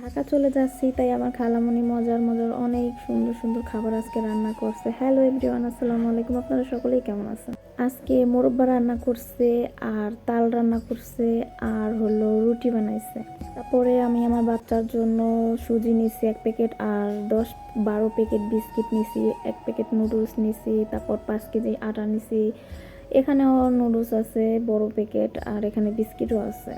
ঢাকা চলে যাচ্ছি, তাই আমার খালামণি মজার মজার অনেক সুন্দর সুন্দর খাবার আজকে রান্না করছে। হ্যালো এভরিওয়ান, আসসালামু আলাইকুম। আপনারা সকলেই কেমন আছেন? আজকে মোরব্বা রান্না করছে, আর তাল রান্না করছে, আর হলো রুটি বানাইছে। তারপরে আমি আমার বাচ্চার জন্য সুজি নিছি 1 প্যাকেট, আর 10-12 প্যাকেট বিস্কিট নিছি, 1 প্যাকেট নুডলস নিছি, তারপর 5 কেজি আটা নিছি। এখানেও নুডলস আছে বড় প্যাকেট, আর এখানে বিস্কিটও আছে।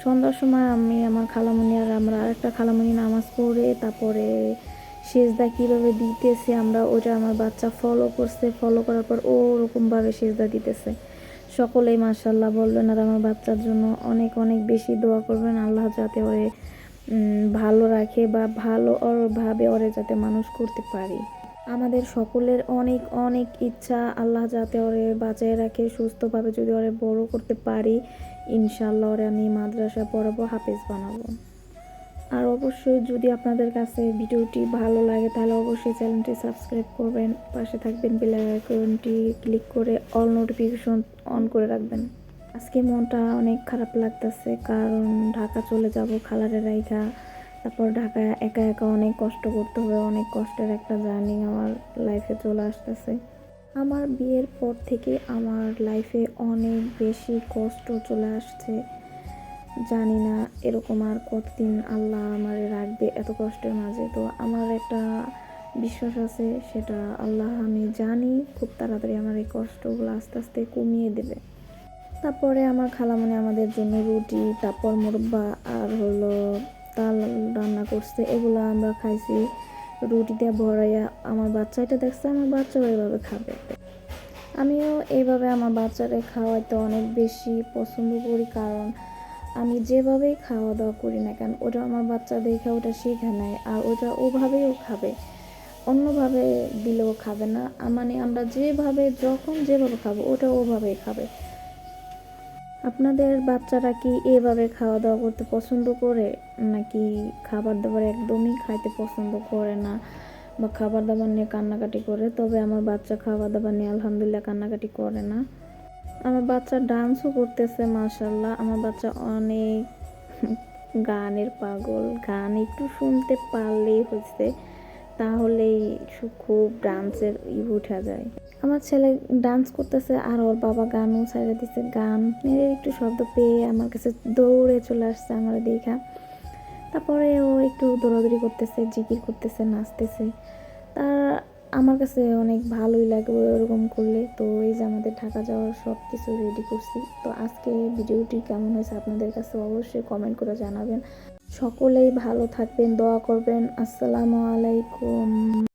সন্ধ্যার সময় আমি আমার খালামণি আর আমরা আরেকটা খালামণি নামাজ পড়ে তারপরে সেজদা কীভাবে দিতেছে আমরা ওটা আমার বাচ্চা ফলো করছে। ফলো করার পর ওরকমভাবে সেজদা দিতেছে। সকলেই মাশাআল্লাহ বলবেন, আর আমার বাচ্চার জন্য অনেক অনেক বেশি দোয়া করবেন, আল্লাহ যাতে ওরে ভালো রাখে বা ভালোভাবে ওরে যাতে মানুষ করতে পারি। আমাদের সকলের অনেক অনেক ইচ্ছা আল্লাহ যাতে ওরে বাঁচিয়ে রাখে, সুস্থভাবে যদি ওরে বড় করতে পারি, ইনশাআল্লাহ ওরে আমি মাদ্রাসা পড়াবো, হাফেজ বানাবো। আর অবশ্যই যদি আপনাদের কাছে ভিডিওটি ভালো লাগে তাহলে অবশ্যই চ্যানেলটি সাবস্ক্রাইব করবেন, পাশে থাকবেন বেল আইকনটি ক্লিক করে অল নোটিফিকেশন অন করে রাখবেন। আজকে মনটা অনেক খারাপ লাগতেছে, কারণ ঢাকা চলে যাব খালারে রাইখা। তারপর ঢাকায় একা একা অনেক কষ্ট করতে হবে, অনেক কষ্টের একটা জার্নি আমার লাইফে চলে আসতেছে। আমার বিয়ের পর থেকে আমার লাইফে অনেক বেশি কষ্ট চলে আসছে। জানি না এরকম আর কতদিন আল্লাহ আমারে রাখবে এত কষ্টের মাঝে। তো আমার একটা বিশ্বাস আছে, সেটা আল্লাহ, আমি জানি খুব তাড়াতাড়ি আমার এই কষ্টগুলো আস্তে আস্তে কমিয়ে দেবে। তারপরে আমার খালামণি আমাদের জন্য রুটি, তারপর মোরব্বা আর হলো তাল রান্না করছে, এগুলো আমরা খাইছি। রুটি দিয়ে ভরাইয়া আমার বাচ্চা এটা দেখছে, আমার বাচ্চাও এভাবে খাবে। আমিও এইভাবে আমার বাচ্চাকে খাওয়াইতে অনেক বেশি পছন্দ করি, কারণ আমি যেভাবেই খাওয়া দাওয়া করি না কেন ওটা আমার বাচ্চা দেখে ওটা শিখে নেয়, আর ওটা ওভাবেও খাবে, অন্যভাবে দিলেও খাবে না। মানে আমরা যেভাবে যখন যেভাবে খাবো ওটা ওভাবেই খাবে। আপনাদের বাচ্চারা কি এভাবে খাওয়া দাওয়া করতে পছন্দ করে, নাকি খাবার দাবার একদমই খাইতে পছন্দ করে না, বা খাবার দাবার নিয়ে কান্নাকাটি করে? তবে আমার বাচ্চা খাবার দাবার নিয়ে আলহামদুলিল্লাহ কান্নাকাটি করে না। আমার বাচ্চা ডান্সও করতেছে মাশাআল্লাহ। আমার বাচ্চা অনেক গানের পাগল, গান একটু শুনতে পারলেই হয়েছে, তাহলেই খুব ডান্সের উঠা যায়। আমার ছেলে ডান্স করতেছে, আর ওর বাবা গানও ছেড়ে দিছে। গানের একটু শব্দ পেয়ে আমার কাছে দৌড়ে চলে আসছে আমার দেখা। তারপরে ও একটু দৌড়াদৌড়ি করতেছে, জিকির করতেছে, নাচতেছে। তার আমার কাছে অনেক ভালোই লাগে ওরকম করলে। তো এই যে আমাদের ঢাকা যাওয়ার সব কিছু রেডি করছি। তো আজকে ভিডিওটি কেমন হয়েছে আপনাদের কাছে অবশ্যই কমেন্ট করে জানাবেন। সকলেই ভালো থাকবেন, দোয়া করবেন। আসসালামু আলাইকুম।